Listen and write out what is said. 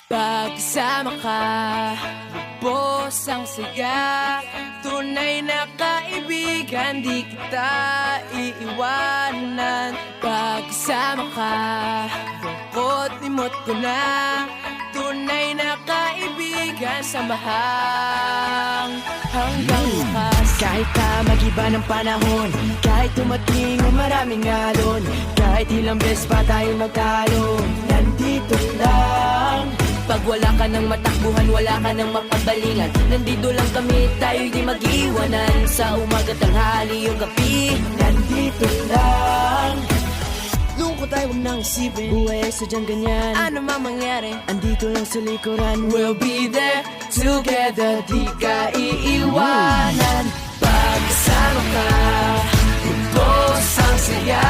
Pagsama ka, lubos ang saya. Tunay na kaibigan, di kita iiwanan. Pagsama ka, lungkot limot ko na. Tunay na kaibigan, samahang hanggang bukas. Kahit pa mag-iba ng panahon, kahit tumating ang maraming alon, kahit ilang beses pa tayo magtalo, nandito lang. Pag wala ka ng matakbuhan, wala ka ng mapagbalingan, nandito lang kami, tayo'y di mag-iwanan. Sa umaga, tanghali o gabi, Nandito lang. lungkot ay huwag nang isipin. Buhay ay sadyang ganyan, Ano man mangyari, andito lang sa likuran. we'll be there together, di ka iiwanan. Pagsama ka, lubos ang saya.